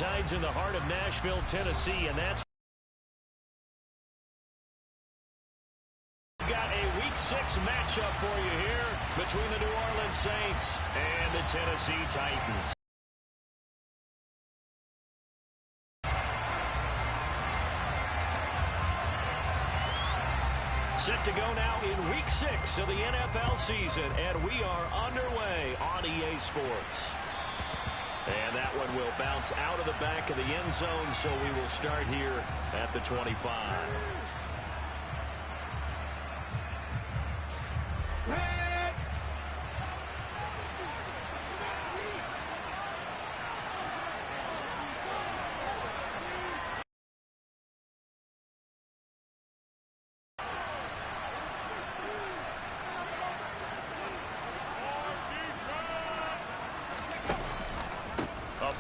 resides in the heart of Nashville, Tennessee, and that's got a Week 6 matchup for you here between the New Orleans Saints and the Tennessee Titans. Set to go now in Week 6 of the NFL season, and we are underway on EA Sports. And that one will bounce out of the back of the end zone, so we will start here at the 25.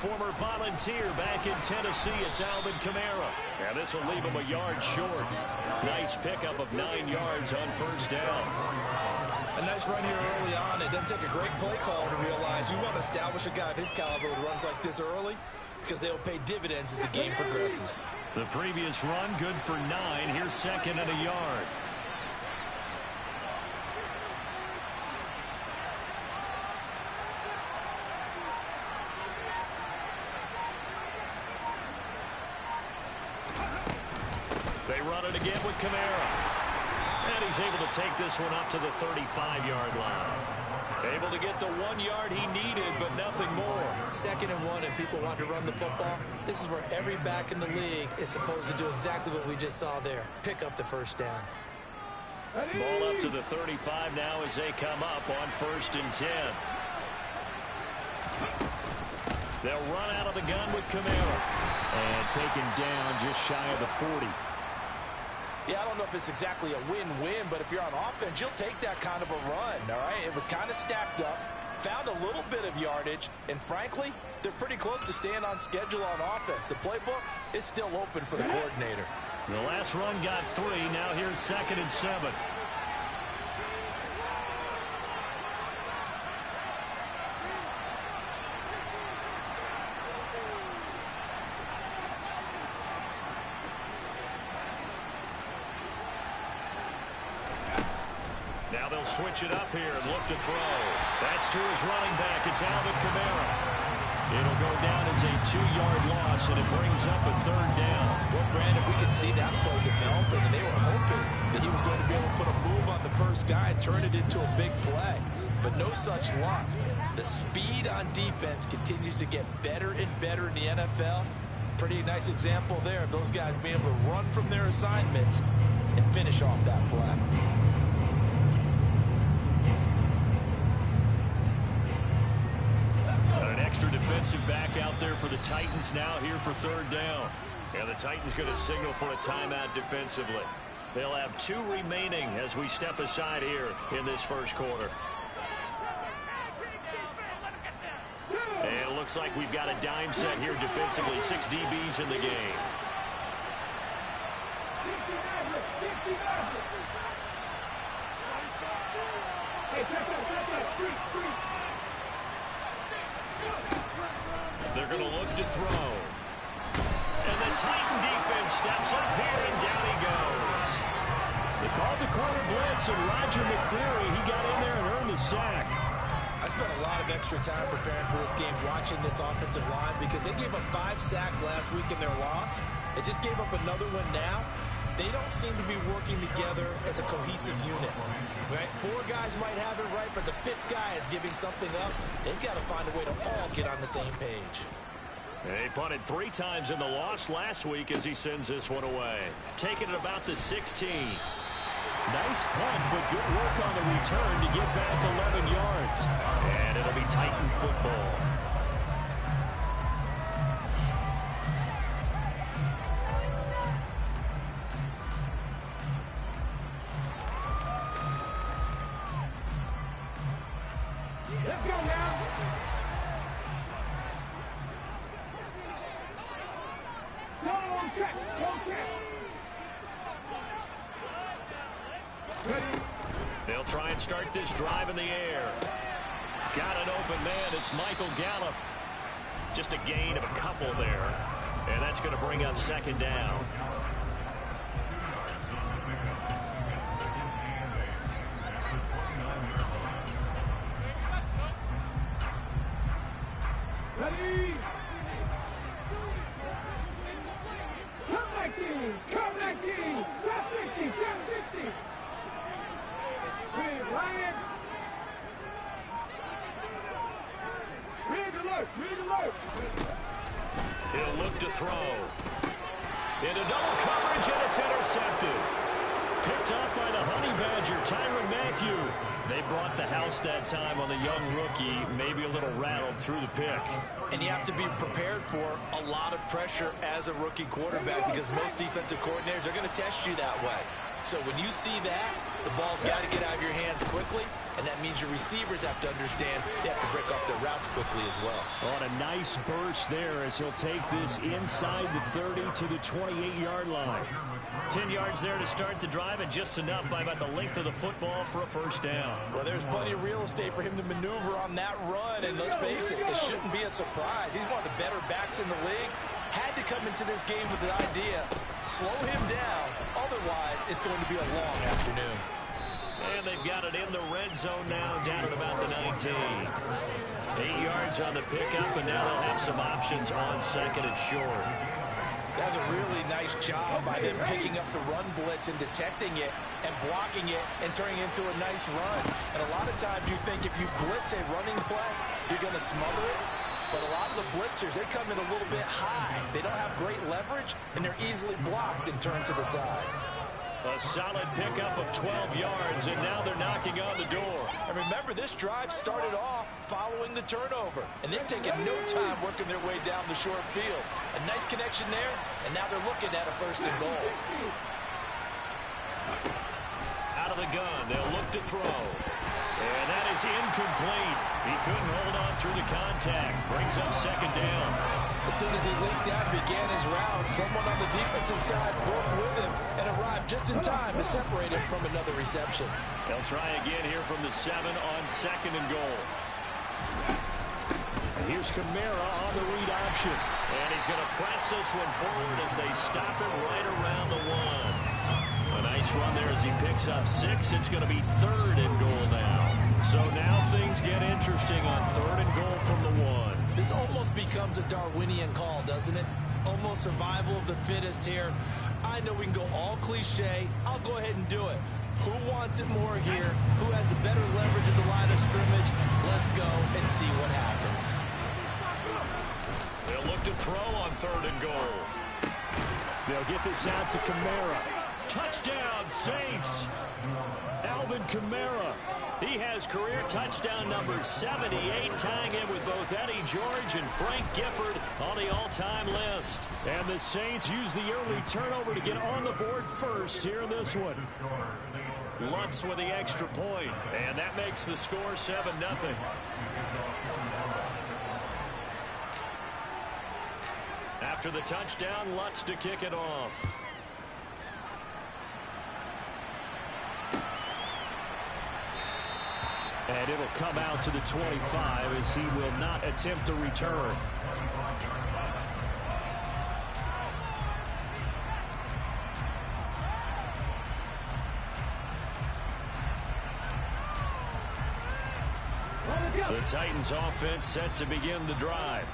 Former Volunteer back in Tennessee, it's Alvin Kamara. And this will leave him a yard short. Nice pickup of 9 yards on first down. A nice run here early on. It doesn't take a great play call to realize you want to establish a guy of his caliber who runs like this early because they'll pay dividends as the game progresses. The previous run, good for 9. Here's second and a yard. They run it again with Kamara. And he's able to take this one up to the 35-yard line. Able to get the 1 yard he needed, but nothing more. 2nd and 1, and people want to run the football. This is where every back in the league is supposed to do exactly what we just saw there. Pick up the first down. Ball up to the 35 now as they come up on 1st and 10. They'll run out of the gun with Kamara. And taken down just shy of the 40. Yeah, I don't know if it's exactly a win-win, but if you're on offense, you'll take that kind of a run, all right? It was kind of stacked up, found a little bit of yardage, and frankly, they're pretty close to staying on schedule on offense. The playbook is still open for the coordinator. The last run got 3. Now here's 2nd and 7. Now they'll switch it up here and look to throw. That's to his running back. It's Alvin Kamara. It'll go down as a 2-yard loss, and it brings up a 3rd down. Well, Brandon, we could see that play developing, and they were hoping that he was going to be able to put a move on the first guy and turn it into a big play. But no such luck. The speed on defense continues to get better and better in the NFL. Pretty nice example there of those guys being able to run from their assignments and finish off that play. Extra defensive back out there for the Titans now here for 3rd down. And the Titans going to signal for a timeout defensively. They'll have 2 remaining as we step aside here in this first quarter. And it looks like we've got a dime set here defensively. 6 DBs in the game. They're going to look to throw. And the Titan defense steps up here, and down he goes. They called the corner blitz, and Roger McCreary, he got in there and earned the sack. I spent a lot of extra time preparing for this game, watching this offensive line, because they gave up 5 sacks last week in their loss. They just gave up another one now. They don't seem to be working together as a cohesive unit. Right? 4 guys might have it right, but the 5th guy is giving something up. They've got to find a way to all get on the same page. They punted 3 times in the loss last week as he sends this one away. Taking it about the 16. Nice punt, but good work on the return to get back 11 yards. And it'll be Titan football. Let's go now. Go on check. They'll try and start this drive in the air. Got an open man. It's Michael Gallup. Just a gain of a couple there. And that's going to bring up second down. Ready? Come back team! Come back team! Top 50! Top 50! Red Lions! Red alert! Red alert! He'll look to throw. Into double coverage, and it's intercepted. Picked off by the Honey Badger, Tyrann Mathieu. They brought the house that time on the young rookie, maybe a little rattled through the pick. And you have to be prepared for a lot of pressure as a rookie quarterback because most defensive coordinators are going to test you that way. So when you see that, the ball's got to get out of your hands quickly, and that means your receivers have to understand they have to break off their routes quickly as well. On a nice burst there as he'll take this inside the 30 to the 28-yard line. 10 yards there to start the drive, and just enough by about the length of the football for a first down. Well, there's plenty of real estate for him to maneuver on that run, and let's face it, it shouldn't be a surprise. He's one of the better backs in the league. Had to come into this game with the idea, slow him down, otherwise it's going to be a long afternoon. And they've got it in the red zone now, down at about the 19. 8 yards on the pickup, and now they'll have some options on second and short. That's a really nice job by them picking up the run blitz and detecting it and blocking it and turning it into a nice run. And a lot of times you think if you blitz a running play, you're going to smother it. But a lot of the blitzers, they come in a little bit high. They don't have great leverage, and they're easily blocked and turned to the side. A solid pickup of 12 yards, and now they're knocking on the door. And remember, this drive started off following the turnover, and they've taken no time working their way down the short field. A nice connection there, and now they're looking at a first and goal. Out of the gun, they'll look to throw. And that is incomplete. He couldn't hold on through the contact. Brings up second down. As soon as he leaped out and began his round, someone on the defensive side broke with him and arrived just in time to separate him from another reception. They'll try again here from the 7 on second and goal. And here's Kamara on the read option. And he's going to press this one forward as they stop him right around the 1. A nice run there as he picks up 6. It's going to be third and goal now. So now things get interesting on third and goal from the 1. This almost becomes a Darwinian call, doesn't it? Almost survival of the fittest here. I know we can go all cliche. I'll go ahead and do it. Who wants it more here? Who has a better leverage at the line of scrimmage? Let's go and see what happens. They'll look to throw on third and goal. They'll get this out to Kamara. Touchdown, Saints. Alvin Kamara. He has career touchdown number 78, tying him with both Eddie George and Frank Gifford on the all-time list. And the Saints use the early turnover to get on the board first here in this one. Lutz with the extra point, and that makes the score 7-0. After the touchdown, Lutz to kick it off. And it'll come out to the 25 as he will not attempt to return. The Titans offense set to begin the drive.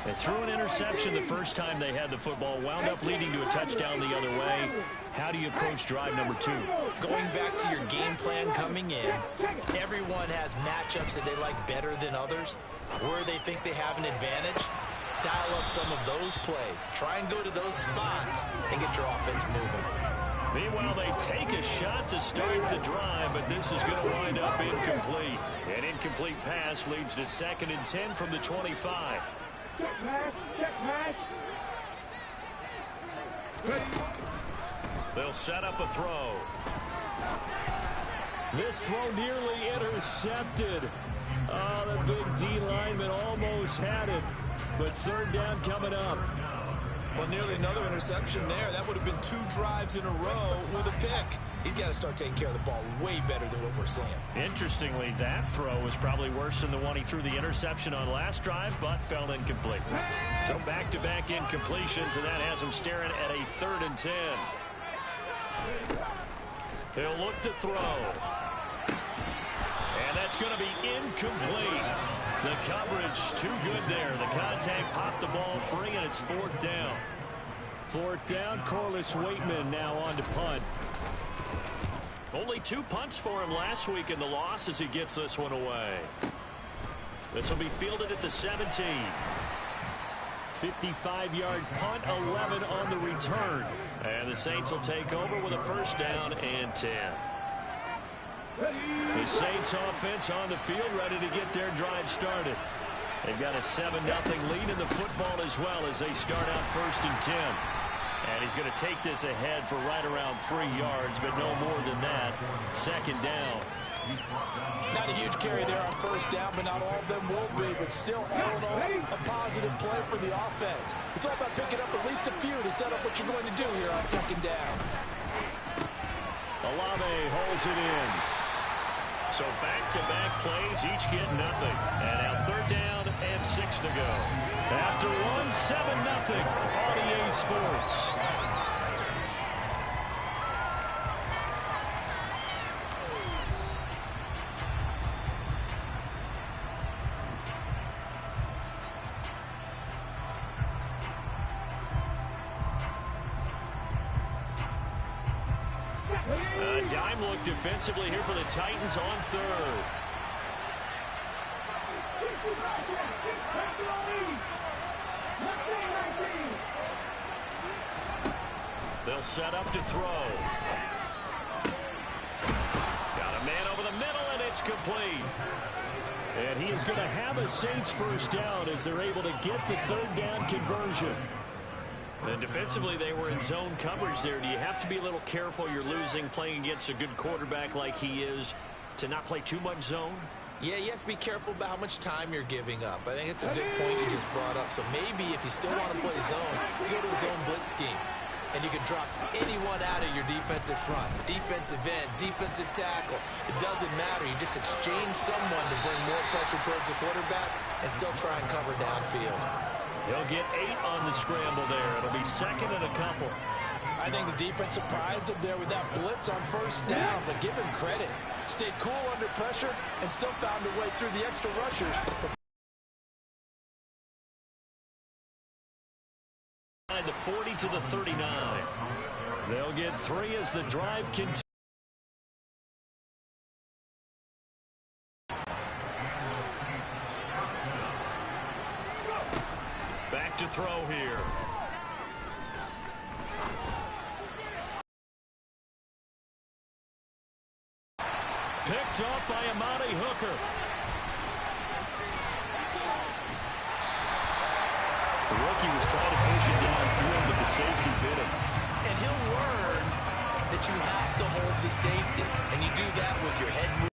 They threw an interception the first time they had the football, wound up leading to a touchdown the other way. How do you approach drive number 2? Going back to your game plan coming in, everyone has matchups that they like better than others, where they think they have an advantage. Dial up some of those plays. Try and go to those spots and get your offense moving. Meanwhile, they take a shot to start the drive, but this is going to wind up incomplete. An incomplete pass leads to 2nd and 10 from the 25. Check pass, check pass. They'll set up a throw. This throw nearly intercepted. Oh, the big D lineman almost had it, but third down coming up. Well, nearly another interception there. That would have been 2 drives in a row with a pick. He's got to start taking care of the ball way better than what we're seeing. Interestingly, that throw was probably worse than the one he threw the interception on last drive, but fell incomplete. So back-to-back incompletions, and that has him staring at a 3rd and 10. He'll look to throw. And that's going to be incomplete. The coverage too good there. The contact popped the ball free, and it's 4th down. 4th down, Corliss Waitman now on to punt. Only 2 punts for him last week in the loss as he gets this one away. This will be fielded at the 17. 55-yard punt, 11 on the return. And the Saints will take over with a 1st down and 10. The Saints offense on the field, ready to get their drive started. They've got a 7-0 lead in the football as well as they start out 1st and 10. And he's going to take this ahead for right around 3 yards, but no more than that. 2nd down. Not a huge carry there on 1st down, but not all of them will be. But still, all in all, a positive play for the offense. It's all about picking up at least a few to set up what you're going to do here on 2nd down. Olave holds it in. So back-to-back plays, each get nothing. And now 3rd down and 6 to go. After one, 7-0 on EA Sports. A dime look defensively here for the Titans on 3rd. They'll set up to throw. Got a man over the middle, and it's complete. And he is going to have a Saints 1st down as they're able to get the 3rd down conversion. And defensively, they were in zone coverage there. Do you have to be a little careful? You're losing, playing against a good quarterback like he is, to not play too much zone? Yeah, you have to be careful about how much time you're giving up. I think it's a good point you just brought up. So maybe if you still want to play zone, you go to a zone blitz scheme. And you can drop anyone out of your defensive front. Defensive end, defensive tackle. It doesn't matter. You just exchange someone to bring more pressure towards the quarterback and still try and cover downfield. He'll get 8 on the scramble there. It'll be 2nd and a couple. I think the defense surprised him there with that blitz on 1st down, but give him credit. Stayed cool under pressure and still found a way through the extra rushers. The 40 to the 39. They'll get 3 as the drive continues. Back to throw here. Picked up by Amani Hooker. The rookie was trying to push it downfield, but the safety bit him. And he'll learn that you have to hold the safety. And you do that with your head move.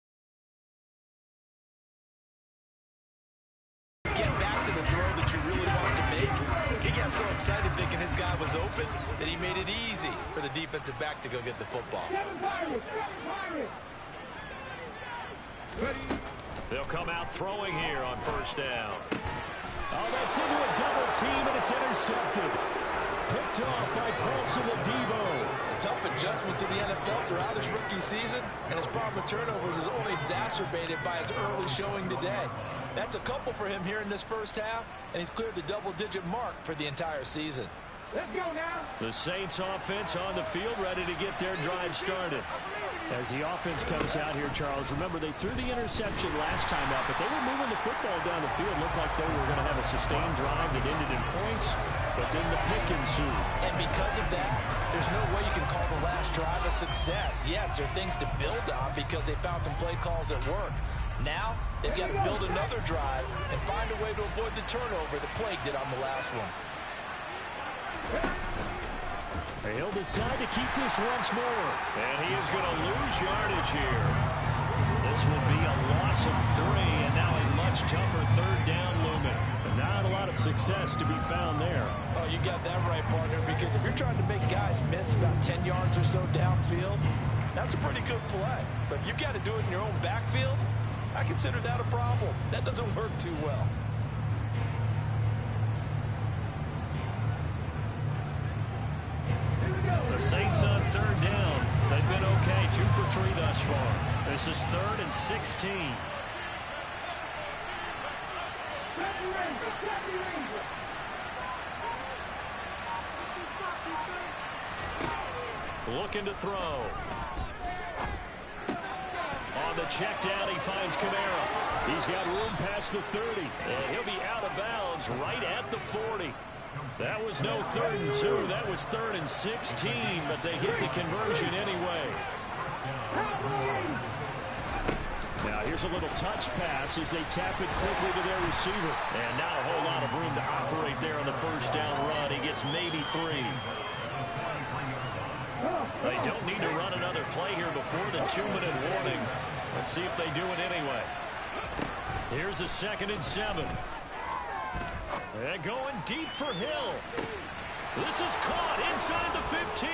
Get back to the throw that you really want to make. He got so excited thinking his guy was open that he made it easy for the defensive back to go get the football. They'll come out throwing here on 1st down. Oh, that's into a double team, and it's intercepted. Picked off by Paulson Adebo. Tough adjustment to the NFL throughout his rookie season, and his problem with turnovers is only exacerbated by his early showing today. That's a couple for him here in this 1st half, and he's cleared the double-digit mark for the entire season. Let's go now. The Saints offense on the field, ready to get their drive started. As the offense comes out here, Charles, remember they threw the interception last time out, but they were moving the football down the field. Looked like they were going to have a sustained drive that ended in points, but then the pick ensued. And because of that, there's no way you can call the last drive a success. Yes, there are things to build on because they found some play calls that work. Now, they've got to build another drive and find a way to avoid the turnover that plagued it on the last one. He'll decide to keep this once more. And he is going to lose yardage here. This will be a loss of 3, and now a much tougher 3rd down looming. But not a lot of success to be found there. Oh, you got that right, partner, because if you're trying to make guys miss about 10 yards or so downfield, That's a pretty good play. But if you've got to do it in your own backfield, I consider that a problem. That doesn't work too well. The Saints on third down. They've been okay, 2 for 3 thus far. This is 3rd and 16. Looking to throw. On the check down, he finds Kamara. He's got room past the 30, and he'll be out of bounds right at the 40. That was no 3rd and 2. That was 3rd and 16, but they get the conversion anyway. Now here's a little touch pass as they tap it quickly to their receiver. And not a whole lot of room to operate there on the first down run. He gets maybe 3. They don't need to run another play here before the 2-minute warning. Let's see if they do it anyway. Here's a 2nd and 7. They're going deep for Hill. This is caught inside the 15.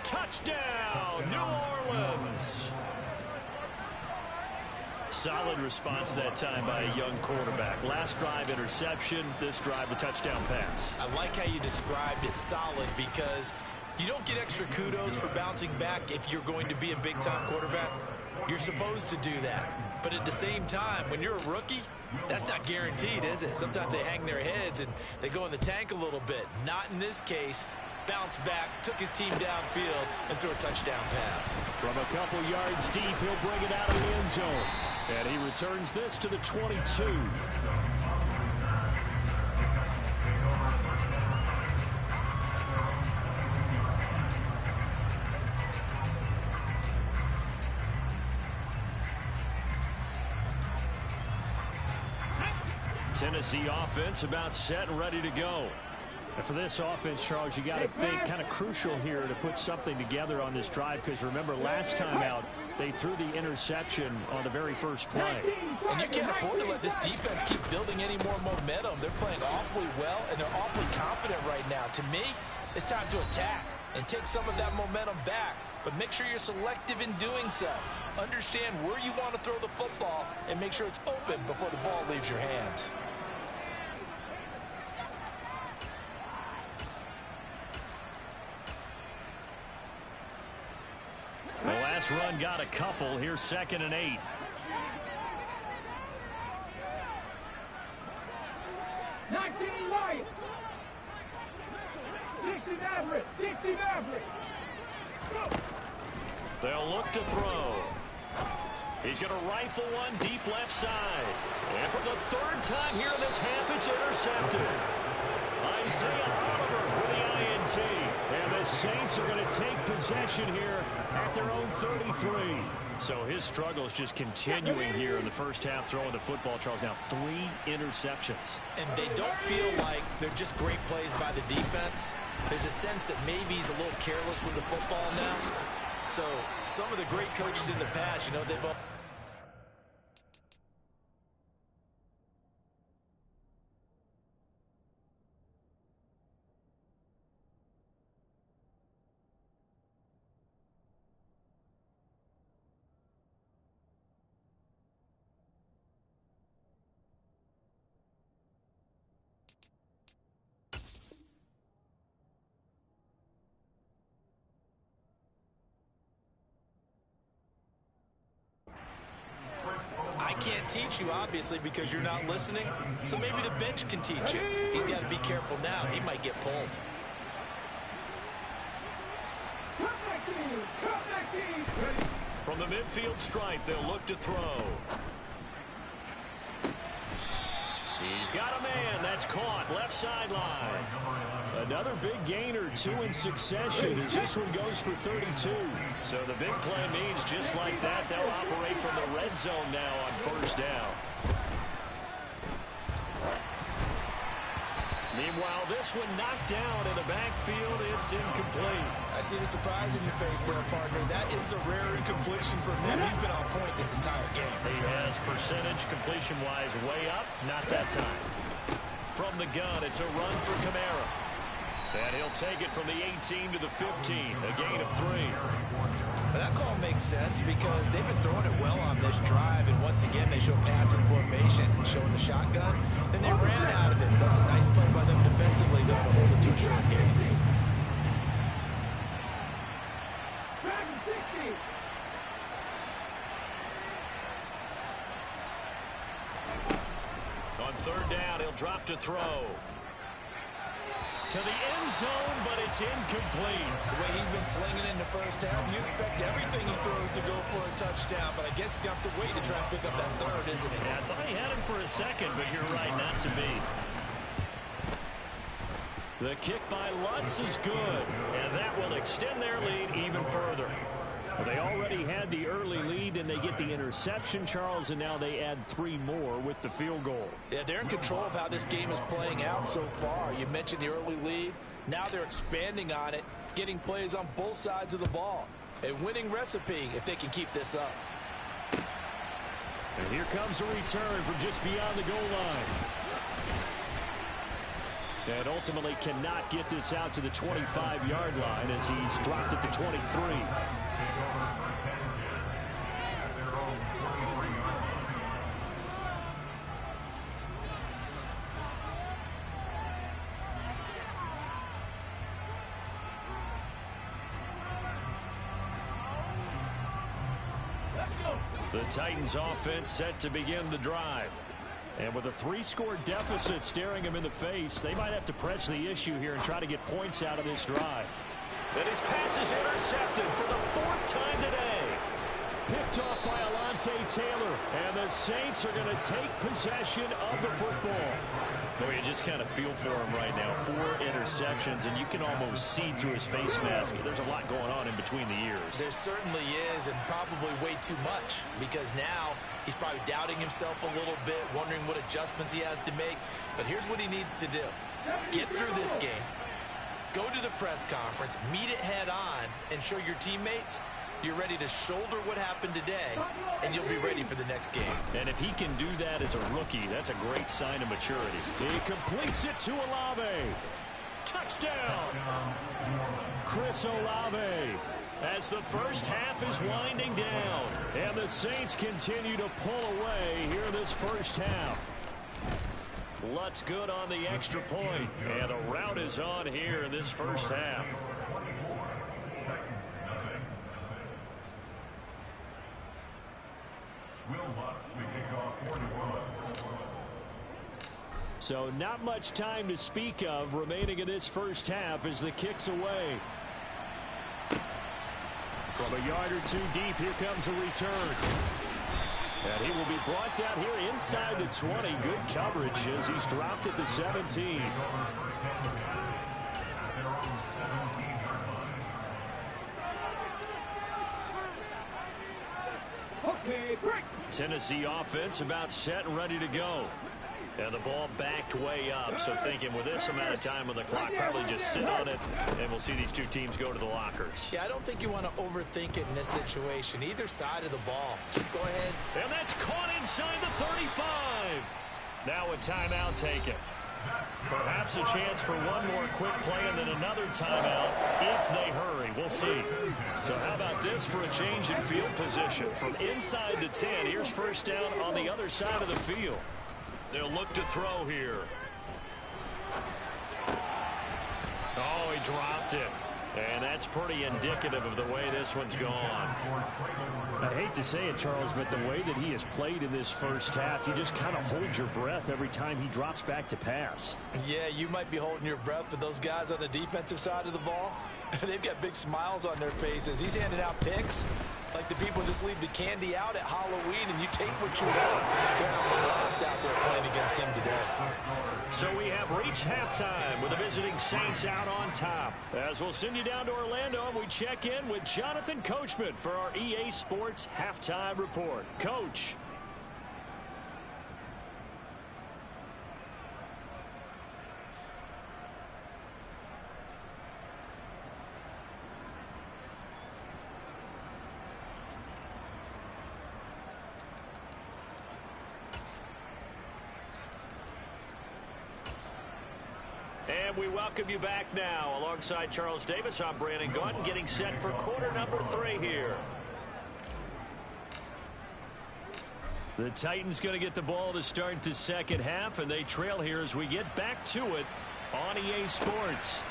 Touchdown, New Orleans. Solid response that time by a young quarterback. Last drive, interception. This drive, the touchdown pass. I like how you described it, solid, because you don't get extra kudos for bouncing back if you're going to be a big-time quarterback. You're supposed to do that. But at the same time, when you're a rookie, that's not guaranteed, is it? Sometimes they hang their heads and they go in the tank a little bit. Not in this case. Bounced back, took his team downfield, and threw a touchdown pass. From a couple yards deep, he'll bring it out of the end zone. And he returns this to the 22. Tennessee offense about set and ready to go. And for this offense, Charles, you got to think kind of crucial here to put something together on this drive, because remember last time out they threw the interception on the very first play. And you can't afford to let this defense keep building any more momentum. They're playing awfully well and they're awfully confident right now. To me, it's time to attack and take some of that momentum back. But make sure you're selective in doing so. Understand where you want to throw the football and make sure it's open before the ball leaves your hands. The last run got a couple. Here's 2nd and 8. They'll look to throw. He's going to rifle one deep left side. And for the 3rd time here in this half, it's intercepted. Isaiah Oliver with the INT. And the Saints are going to take possession here at their own 33. So his struggle is just continuing here in the first half, throwing the football. Charles, now 3 interceptions. And they don't feel like they're just great plays by the defense. There's a sense that maybe he's a little careless with the football now. So some of the great coaches in the past, you know, they've all... I can't teach you, obviously, because you're not listening. So maybe the bench can teach you. He's got to be careful now. He might get pulled. From the midfield stripe, they'll look to throw. He's got a man. That's caught. Left sideline. Another big gainer, 2 in succession as this one goes for 32. So the big play means just like that, they'll operate from the red zone now on first down. Meanwhile, this one knocked down in the backfield. It's incomplete. I see the surprise in your face there, partner. That is a rare incompletion from him. He's been on point this entire game. He has percentage completion-wise way up. Not that time. From the gun, it's a run for Kamara. And he'll take it from the 18 to the 15, a gain of 3. But that call makes sense because they've been throwing it well on this drive, and once again they show passing formation, showing the shotgun. Then they ran out of it. That's a nice play by them defensively, though, to hold it to a short game. On third down, he'll drop to throw. To the end zone, but it's incomplete. The way he's been slinging in the first half, you expect everything he throws to go for a touchdown, but I guess he's going to have to wait to try and pick up that third, isn't he? Yeah, I thought he had him for a second, but you're right, not to me. The kick by Lutz is good, and that will extend their lead even further. They already had the early lead, and they get the interception, Charles, and now they add 3 more with the field goal. Yeah, they're in control of how this game is playing out so far. You mentioned the early lead. Now they're expanding on it, getting plays on both sides of the ball. A winning recipe if they can keep this up. And here comes a return from just beyond the goal line. And ultimately cannot get this out to the 25-yard line as he's dropped at the 23. The Titans offense set to begin the drive. And with a 3-score deficit staring them in the face, they might have to press the issue here and try to get points out of this drive. And his pass is intercepted for the 4th time today. Picked off by Alontae Taylor. And the Saints are going to take possession of the football. Boy, you just kind of feel for him right now. 4 interceptions, and you can almost see through his face mask. There's a lot going on in between the ears. There certainly is, and probably way too much, because now he's probably doubting himself a little bit, wondering what adjustments he has to make. But here's what he needs to do. Get through this game. Go to the press conference, meet it head on, and show your teammates you're ready to shoulder what happened today, and you'll be ready for the next game. And if he can do that as a rookie, that's a great sign of maturity. He completes it to Olave. Touchdown! Chris Olave, as the first half is winding down. And the Saints continue to pull away here in this first half. Lutz good on the extra point. And the route is on here in this first half. So not much time to speak of remaining in this first half as the kick's away. From a yard or 2 deep, here comes a return. And he will be brought down here inside the 20. Good coverage as he's dropped at the 17. Okay, break. Tennessee offense about set and ready to go. And the ball backed way up, so thinking with this amount of time on the clock, probably just sit on it, and we'll see these 2 teams go to the lockers. Yeah, I don't think you want to overthink it in this situation. Either side of the ball. Just go ahead. And that's caught inside the 35. Now a timeout taken. Perhaps a chance for one more quick play and then another timeout if they hurry. We'll see. So how about this for a change in field position? From inside the 10, here's first down on the other side of the field. They'll look to throw here. Oh, he dropped it. And that's pretty indicative of the way this one's gone. I hate to say it, Charles, but the way that he has played in this first half, you just kind of hold your breath every time he drops back to pass. Yeah, you might be holding your breath, but those guys on the defensive side of the ball, they've got big smiles on their faces. He's handing out picks like the people just leave the candy out at Halloween, and you take what you want. They're having a blast out there playing against him today. So we have reached halftime with the visiting Saints out on top. As we'll send you down to Orlando, and we check in with Jonathan Coachman for our EA Sports Halftime Report. Coach. And we welcome you back now. Alongside Charles Davis, I'm Brandon Gaudin, getting set for quarter number 3 here. The Titans going to get the ball to start the second half, and they trail here as we get back to it on EA Sports.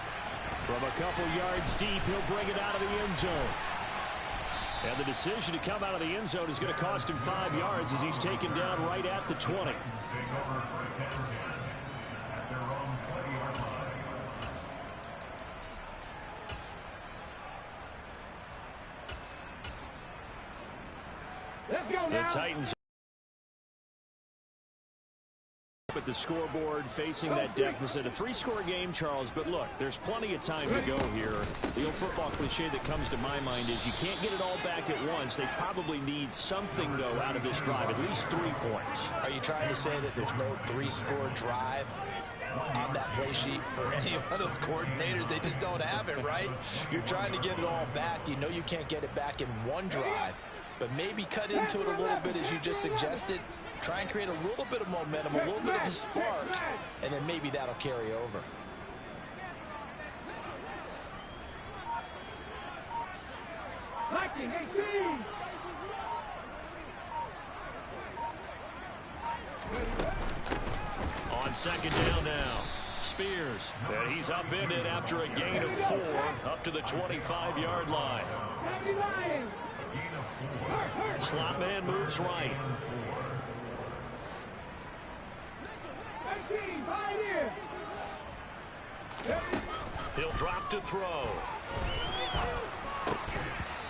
From a couple yards deep, he'll bring it out of the end zone. And the decision to come out of the end zone is going to cost him 5 yards as he's taken down right at the 20. Let's go now. The Titans at the scoreboard facing that deficit. A 3-score game, Charles, but look, there's plenty of time to go here. The old football cliche that comes to my mind is you can't get it all back at once. They probably need something, though, out of this drive, at least 3 points. Are you trying to say that there's no 3-score drive on that play sheet for any of those coordinators? They just don't have it, right? You're trying to get it all back. You know you can't get it back in one drive, but maybe cut into it a little bit as you just suggested. Try and create a little bit of momentum, a little bit of a spark, and then maybe that'll carry over. Viking 18. On second down now, Spears. And he's upended after a gain of 4 up to the 25-yard line. Slot man moves right. He'll drop to throw.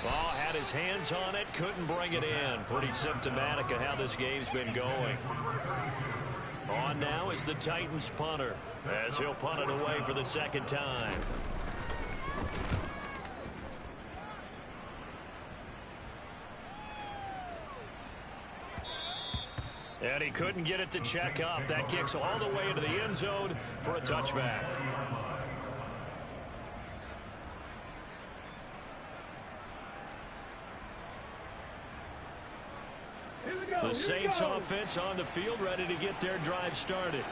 Ball had his hands on it, couldn't bring it in. Pretty symptomatic of how this game's been going. On now is the Titans punter, as he'll punt it away for the second time. And he couldn't get it to check up. That kicks all the way into the end zone for a touchback. The Saints offense on the field, ready to get their drive started.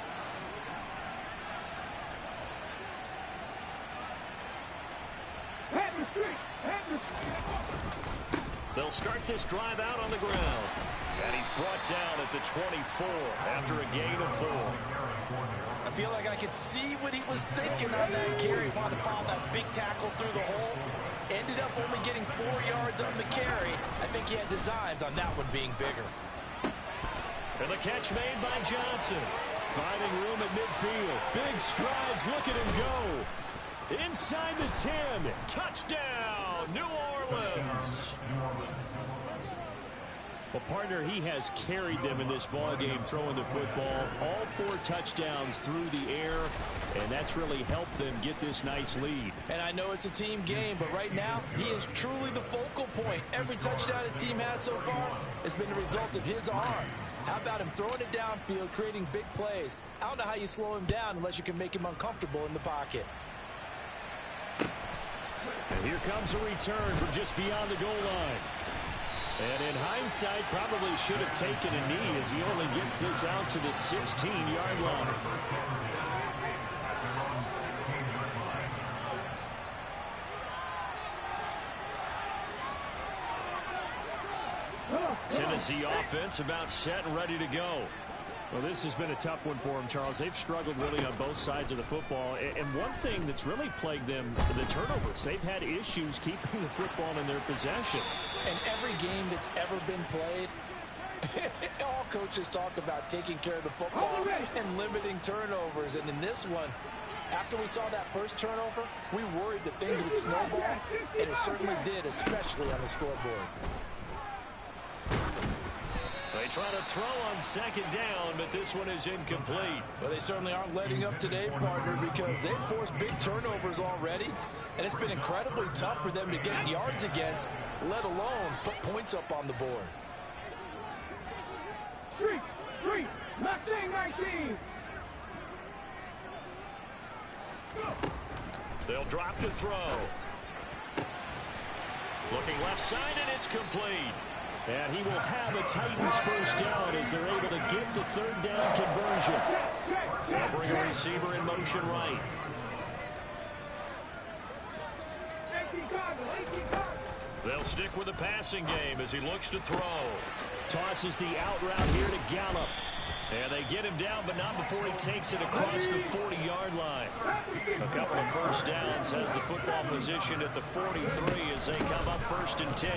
They'll start this drive out on the ground. And he's brought down at the 24 after a gain of 4. I feel like I could see what he was thinking on that carry. Wanted to follow that big tackle through the hole. Ended up only getting 4 yards on the carry. I think he had designs on that one being bigger. And the catch made by Johnson. Finding room at midfield. Big strides. Look at him go. Inside the 10. Touchdown, New Orleans. Well, partner, he has carried them in this ball game, throwing the football. All 4 touchdowns through the air, and that's really helped them get this nice lead. And I know it's a team game, but right now, he is truly the focal point. Every touchdown his team has so far has been the result of his arm. How about him throwing it downfield, creating big plays? I don't know how you slow him down unless you can make him uncomfortable in the pocket. And here comes a return from just beyond the goal line. And in hindsight, probably should have taken a knee as he only gets this out to the 16-yard line. Tennessee offense about set and ready to go. Well, this has been a tough one for them, Charles. They've struggled really on both sides of the football. And one thing that's really plagued them, the turnovers. They've had issues keeping the football in their possession. And every game that's ever been played, all coaches talk about taking care of the football and limiting turnovers. And in this one, after we saw that first turnover, we worried that things would snowball, and it certainly did, especially on the scoreboard. They try to throw on second down, but this one is incomplete. Well, they certainly aren't letting up today, partner, because they've forced big turnovers already, and it's been incredibly tough for them to get yards against, let alone put points up on the board. Three, Mustang 19. They'll drop to throw. Looking left side, and it's complete. And he will have a Titans first down as they're able to get the third down conversion. They'll bring a receiver in motion right. They'll stick with the passing game as he looks to throw. Tosses the out route here to Gallup. And they get him down, but not before he takes it across the 40-yard line. A couple of first downs, has the football position at the 43 as they come up 1st and 10.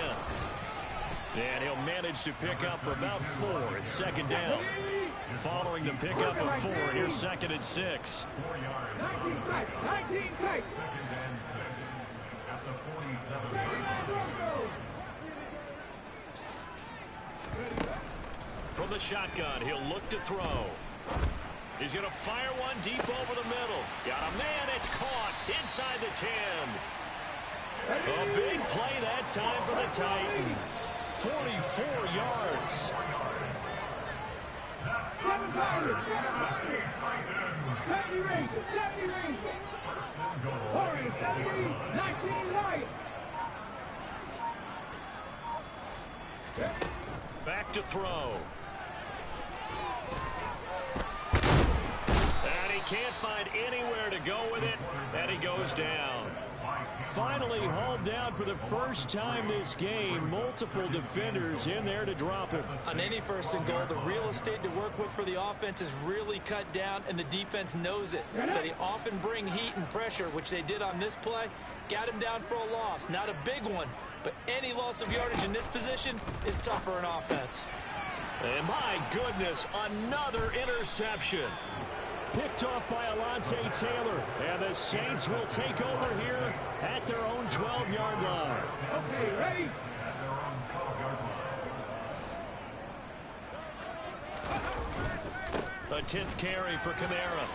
And he'll manage to pick up about 4 at second down. Following the pickup of 4, here's 2nd and 6. 19 tight. From the shotgun, he'll look to throw. He's going to fire one deep over the middle. Got a man, it's caught inside the 10. A big play that time for the Titans. 44 yards. 19 lights. Back to throw. And he can't find anywhere to go with it, and he goes down. Finally hauled down for the first time this game. Multiple defenders in there to drop him. On any 1st and goal, the real estate to work with for the offense is really cut down, and the defense knows it. So they often bring heat and pressure, which they did on this play. Got him down for a loss. Not a big one, but any loss of yardage in this position is tough for an offense. And my goodness, another interception. Picked off by Alontae Taylor. And the Saints will take over here at their own 12-yard line. Okay, ready? A 10th carry for Kamara.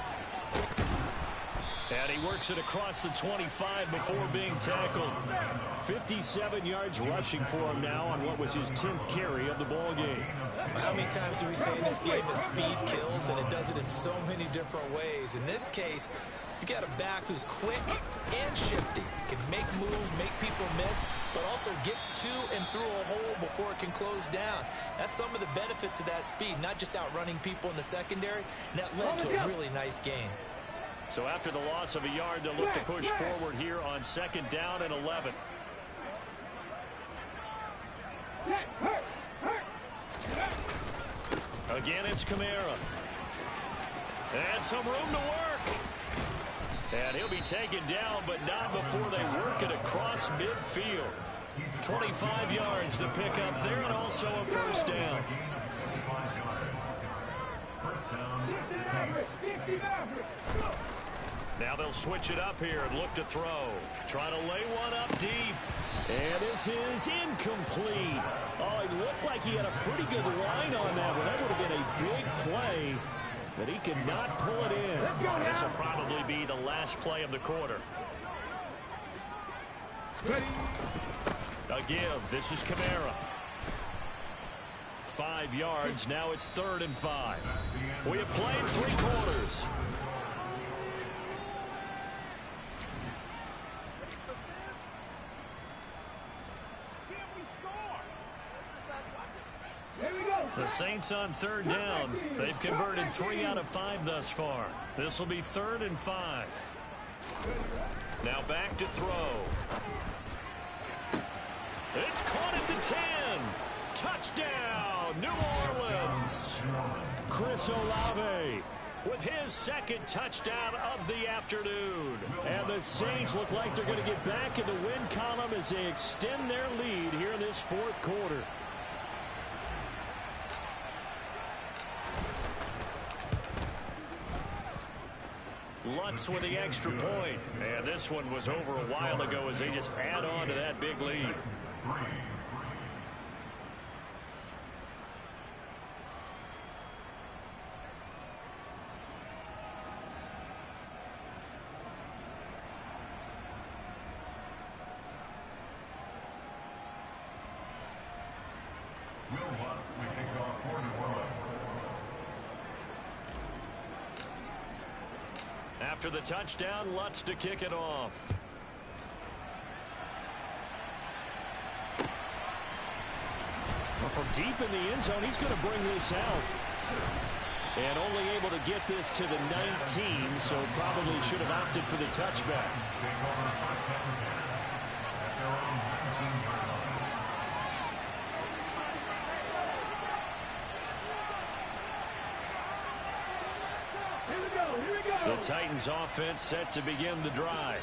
And he works it across the 25 before being tackled. 57 yards rushing for him now on what was his 10th carry of the ball game. How many times do we say in this game that speed kills, and it does it in so many different ways? In this case, you got a back who's quick and shifty, can make moves, make people miss, but also gets to and through a hole before it can close down. That's some of the benefits of that speed, not just outrunning people in the secondary, and that led to a really nice gain. So after the loss of a yard, they'll look to push forward here on 2nd down and 11. Again, it's Kamara. And some room to work. And he'll be taken down, but not before they work it across midfield. 25 yards to pick up there, and also a first down. Now they'll switch it up here and look to throw. Trying to lay one up deep. And this is incomplete. Oh, it looked like he had a pretty good line on that one. That would have been a big play, but he could not pull it in. This will probably be the last play of the quarter. Ready? A give. This is Kamara. 5 yards. Now it's 3rd and 5. We have played 3 quarters. The Saints on 3rd down. They've converted 3 out of 5 thus far. This will be 3rd and 5. Now back to throw. It's caught at the 10. Touchdown, New Orleans. Chris Olave with his 2nd touchdown of the afternoon. And the Saints look like they're going to get back in the win column as they extend their lead here in this 4th quarter. Lutz with the extra point. And this one was over a while ago as they just add on to that big lead. After the touchdown, Lutz to kick it off. Well, from deep in the end zone, he's going to bring this out. And only able to get this to the 19, so probably should have opted for the touchback. The Titans offense set to begin the drive.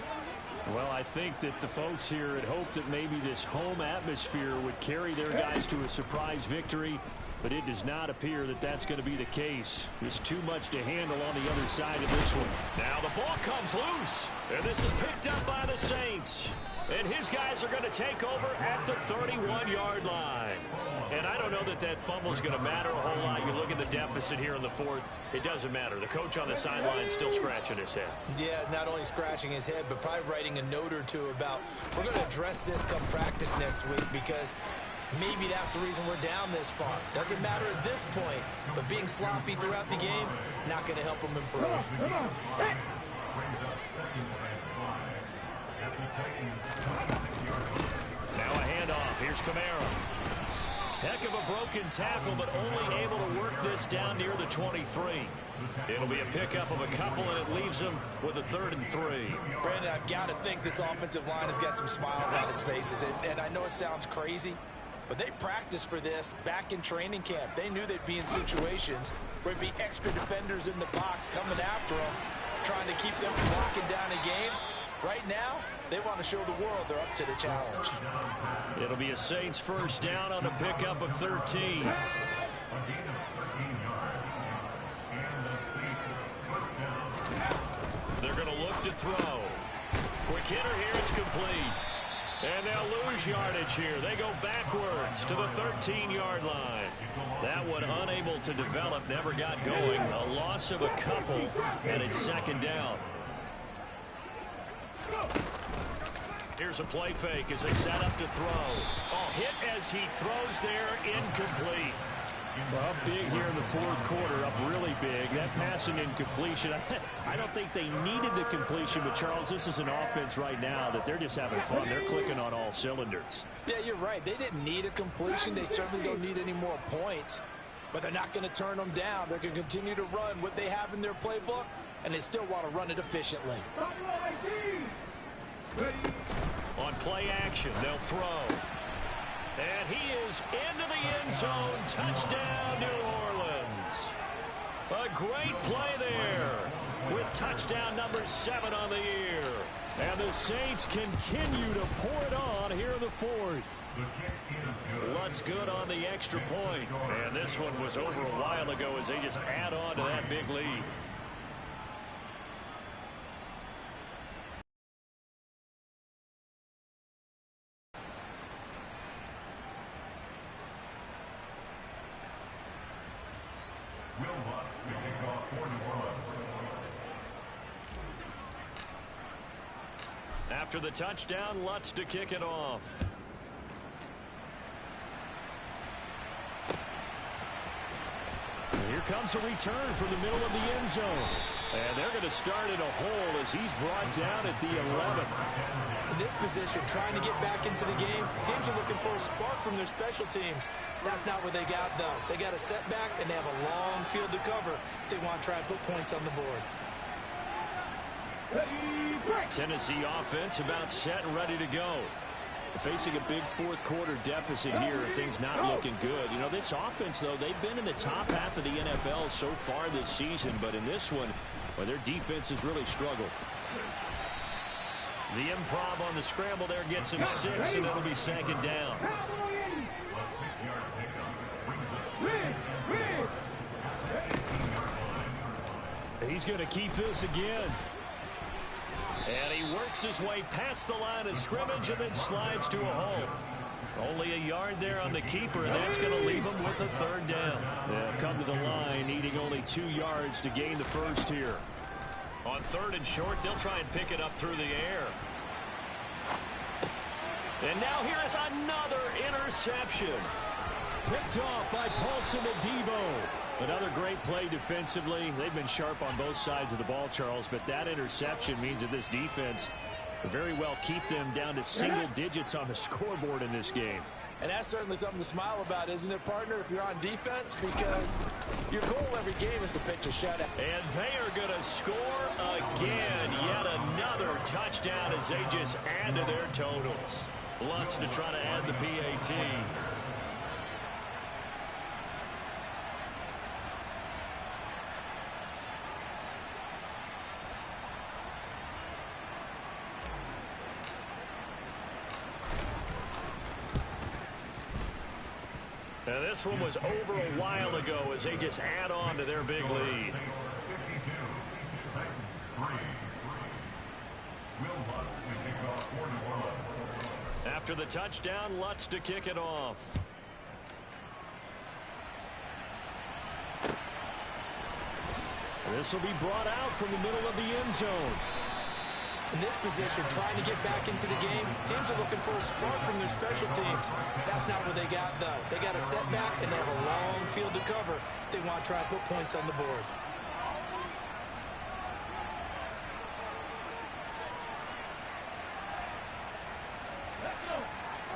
Well, I think that the folks here had hoped that maybe this home atmosphere would carry their guys to a surprise victory, but it does not appear that that's going to be the case. There's too much to handle on the other side of this one. Now the ball comes loose, and this is picked up by the Saints. And his guys are going to take over at the 31-yard line. And I don't know that that fumble is going to matter a whole lot. You look at the deficit here in the fourth, it doesn't matter. The coach on the sideline is still scratching his head. Yeah, not only scratching his head, but probably writing a note or two about, we're going to address this come practice next week, because maybe that's the reason we're down this far. Doesn't matter at this point, but being sloppy throughout the game, not going to help him improve. Now a handoff. Here's Kamara. Heck of a broken tackle, but only able to work this down near the 23. It'll be a pickup of a couple, and it leaves them with a 3rd and 3. Brandon, I've got to think this offensive line has got some smiles on its faces. And I know it sounds crazy, but they practiced for this back in training camp. They knew they'd be in situations where there'd be extra defenders in the box coming after them, trying to keep them from locking down a game. Right now, they want to show the world they're up to the challenge. It'll be a Saints first down on a pickup of 13. They're going to look to throw. Quick hitter here, it's complete. And they'll lose yardage here. They go backwards to the 13-yard line. That one unable to develop, never got going. A loss of a couple, and it's 2nd down. Here's a play fake as they set up to throw. Oh, hit as he throws there, incomplete. Well, big here in the fourth quarter, up really big. That passing incompletion, I don't think they needed the completion, but Charles, this is an offense right now that they're just having fun. They're clicking on all cylinders. Yeah, you're right. They didn't need a completion. They certainly don't need any more points, but they're not going to turn them down. They're going to continue to run what they have in their playbook, and they still want to run it efficiently. On play action, they'll throw. And he is into the end zone. Touchdown, New Orleans. A great play there with touchdown number 7 on the year. And the Saints continue to pour it on here in the fourth. Lutz good on the extra point. And this one was over a while ago as they just add on to that big lead. After the touchdown, Lutz to kick it off. And here comes a return from the middle of the end zone. And they're going to start in a hole as he's brought down at the 11. In this position, trying to get back into the game, teams are looking for a spark from their special teams. That's not what they got, though. They got a setback, and they have a long field to cover if they want to try and put points on the board. Tennessee offense about set and ready to go. Facing a big fourth quarter deficit here, things not looking good. You know, this offense, though, they've been in the top half of the NFL so far this season, but in this one, well, their defense has really struggled. The improv on the scramble there gets him 6, and that'll be 2nd down. He's going to keep this again. And he works his way past the line of scrimmage and then slides to a hole. Only a yard there on the keeper, and that's going to leave him with a 3rd down. They'll come to the line, needing only 2 yards to gain the first here. On 3rd and short, they'll try and pick it up through the air. And now here is another interception. Picked off by Paulson Adebo. Another great play defensively. They've been sharp on both sides of the ball, Charles, but that interception means that this defense will very well keep them down to single digits on the scoreboard in this game. And that's certainly something to smile about, isn't it, partner, if you're on defense? Because your goal every game is to pitch a shutout. And they are going to score again. Yet another touchdown as they just add to their totals. Lutz to try to add the PAT. Now this one was over a while ago as they just add on to their big lead. After the touchdown, Lutz to kick it off. This will be brought out from the middle of the end zone. In this position, trying to get back into the game, teams are looking for a spark from their special teams. That's not what they got, though. They got a setback, and they have a long field to cover if they want to try and put points on the board.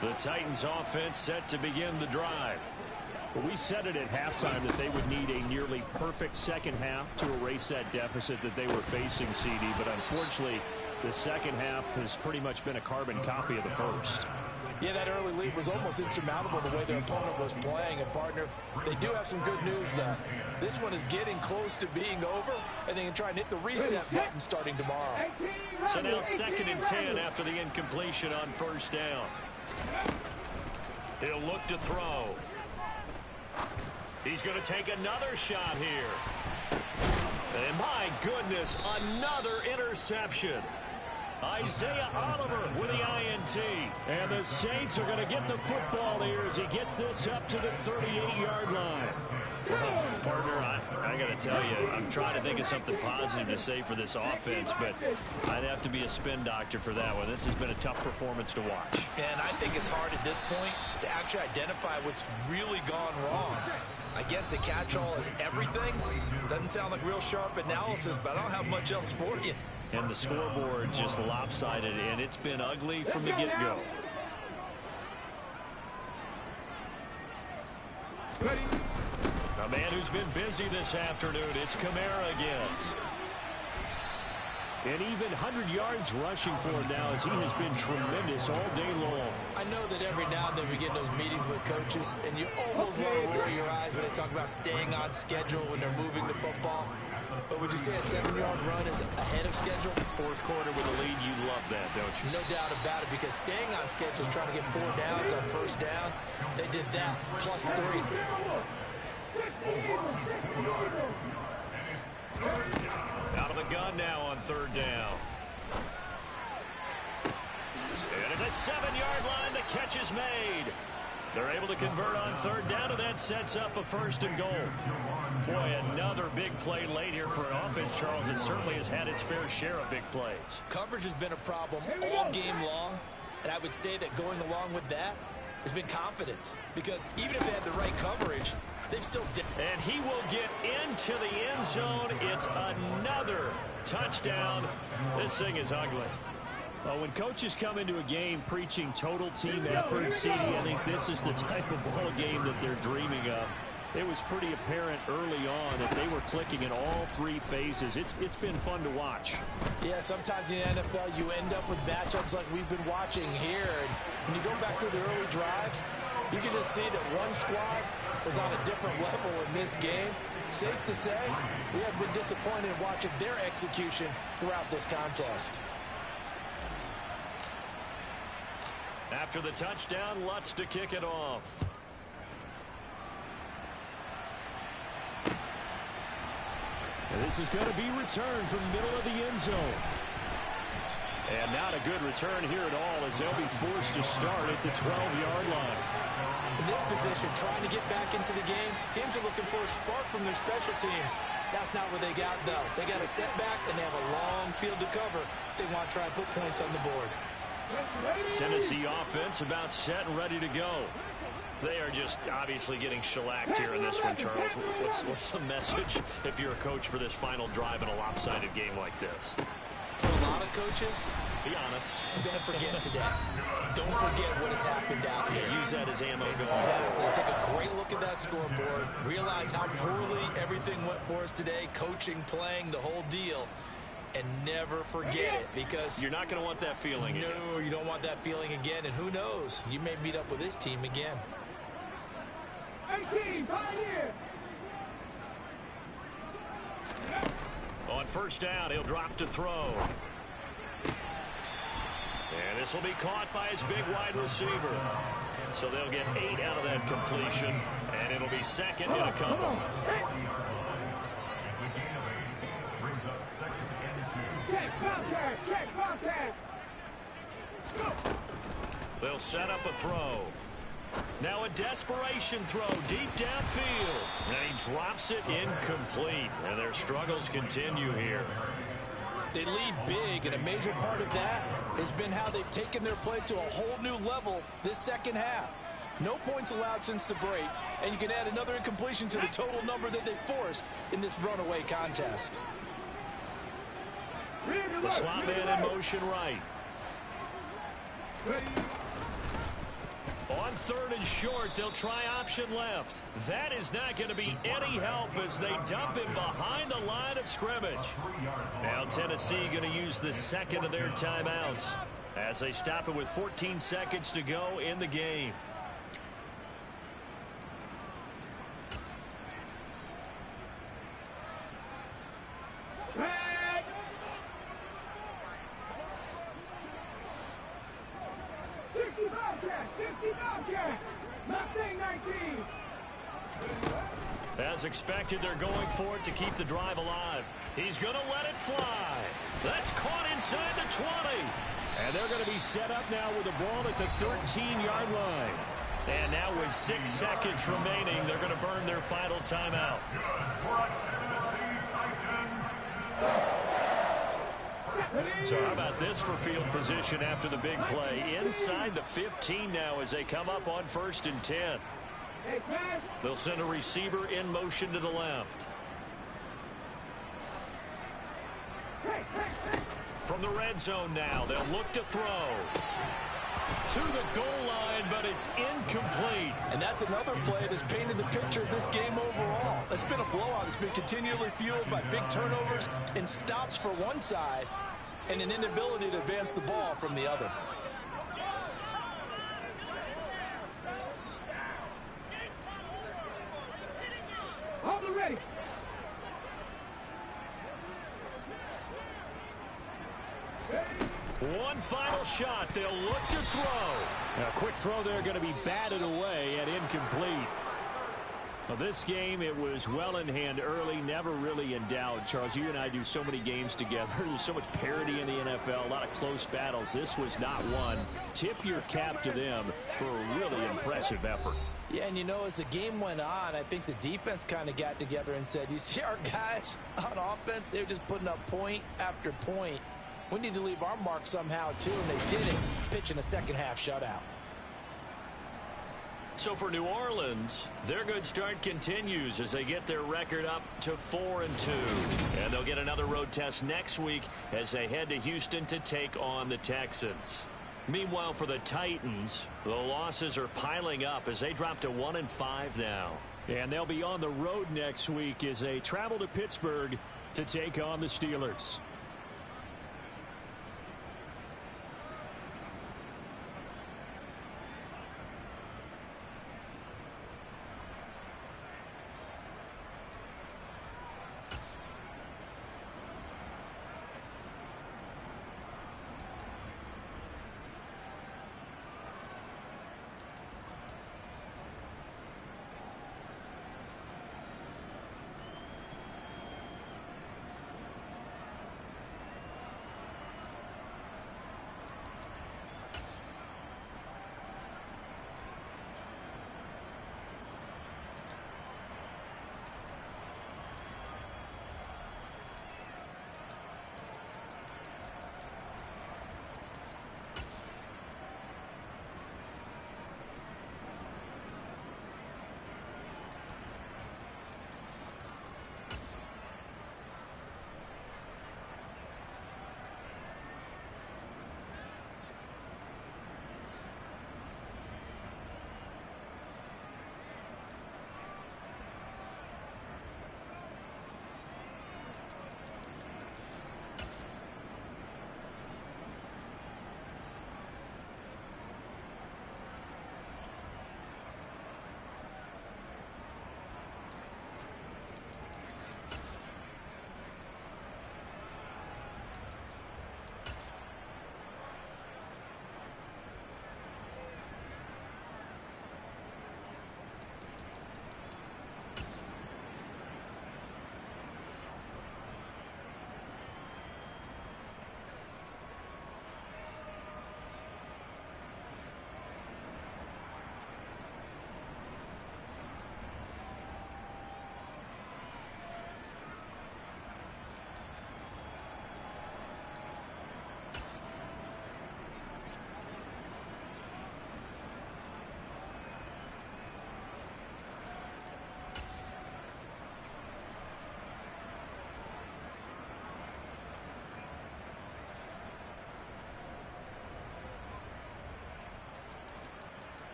The Titans offense set to begin the drive. Well, we said it at halftime that they would need a nearly perfect second half to erase that deficit that they were facing, CD, but unfortunately, the second half has pretty much been a carbon copy of the first. Yeah, that early lead was almost insurmountable the way their opponent was playing. And, partner, they do have some good news, though. This one is getting close to being over, and they can try and hit the reset button starting tomorrow. So now 2nd and 10 after the incompletion on first down. He'll look to throw. He's going to take another shot here. And my goodness, another interception. Isaiah Oliver with the INT. And the Saints are going to get the football here as he gets this up to the 38-yard line. Well, partner, I got to tell you, I'm trying to think of something positive to say for this offense, but I'd have to be a spin doctor for that one. This has been a tough performance to watch. And I think it's hard at this point to actually identify what's really gone wrong. I guess the catch-all is everything. Doesn't sound like real sharp analysis, but I don't have much else for you. And the scoreboard just lopsided, and it's been ugly from the get-go. A man who's been busy this afternoon, it's Kamara again. And even 100 yards rushing for him now as he has been tremendous all day long. I know that every now and then we get in those meetings with coaches, and you almost want to roll your eyes when they talk about staying on schedule when they're moving the football. But would you say a 7-yard run is ahead of schedule? Fourth quarter with a lead, you love that, don't you? No doubt about it, because staying on schedule is trying to get 4 downs on first down. They did that, plus 3. Out of the gun now on third down. And at the 7-yard line, the catch is made. They're able to convert on third down, and that sets up a 1st and goal. Boy, another big play late here for an offense, Charles, that certainly has had its fair share of big plays. Coverage has been a problem all game long, and I would say that going along with that has been confidence. Because even if they had the right coverage, they've still... And he will get into the end zone. It's another touchdown. This thing is ugly. Well, when coaches come into a game preaching total team effort, CD, I think this is the type of ball game that they're dreaming of. It was pretty apparent early on that they were clicking in all 3 phases. It's been fun to watch. Yeah, sometimes in the NFL you end up with matchups like we've been watching here. And when you go back to the early drives, you can just see that one squad was on a different level in this game. Safe to say, we have been disappointed watching their execution throughout this contest. After the touchdown, Lutz to kick it off. And this is going to be returned from the middle of the end zone. And not a good return here at all as they'll be forced to start at the 12-yard line. In this position, trying to get back into the game, teams are looking for a spark from their special teams. That's not what they got, though. They got a setback, and they have a long field to cover if they want to try and put points on the board. Tennessee offense about set and ready to go. They are just obviously getting shellacked here in this one, Charles. What's the message if you're a coach for this final drive in a lopsided game like this? for a lot of coaches. Be honest. Don't forget today. Don't forget what has happened out here. Use that as ammo. Exactly. Take a great look at that scoreboard. Realize how poorly everything went for us today. Coaching, playing, the whole deal. And never forget it, because you're not going to want that feeling again. No, you don't want that feeling again. And who knows? You may meet up with this team again. 18, Pioneer. On first down, he'll drop to throw. And this will be caught by his big wide receiver. So they'll get 8 out of that completion, and it'll be second and a couple. Check contact, check contact. They'll set up a throw. Now a desperation throw deep downfield. And he drops it incomplete. And their struggles continue here. They lead big, and a major part of that has been how they've taken their play to a whole new level this second half. No points allowed since the break, and you can add another incompletion to the total number that they forced in this runaway contest. The slot man in motion right. On third and short, they'll try option left. That is not going to be any help as they dump him behind the line of scrimmage. Now Tennessee going to use the second of their timeouts as they stop it with 14 seconds to go in the game. As expected, they're going for it to keep the drive alive. He's going to let it fly. That's caught inside the 20. And they're going to be set up now with the ball at the 13-yard line. And now with 6 seconds remaining, they're going to burn their final timeout. So how about this for field position after the big play? Inside the 15 now as they come up on first and 10. They'll send a receiver in motion to the left. From the red zone now, they'll look to throw. To the goal line, but it's incomplete. And that's another play that's painted the picture of this game overall. It's been a blowout. It's been continually fueled by big turnovers and stops for one side and an inability to advance the ball from the other. All ready. One final shot. They'll look to throw. A quick throw there going to be batted away and incomplete. Well, this game, it was well in hand early, never really in doubt. Charles, you and I do so many games together. There's so much parity in the NFL, a lot of close battles. This was not one. Tip your cap to them for a really impressive effort. Yeah, and you know, as the game went on, I think the defense kind of got together and said, you see our guys on offense, they're just putting up point after point. We need to leave our mark somehow, too, and they did it, pitching a second-half shutout. So for New Orleans, their good start continues as they get their record up to 4-2. And they'll get another road test next week as they head to Houston to take on the Texans. Meanwhile, for the Titans, the losses are piling up as they drop to 1-5 now. And they'll be on the road next week as they travel to Pittsburgh to take on the Steelers.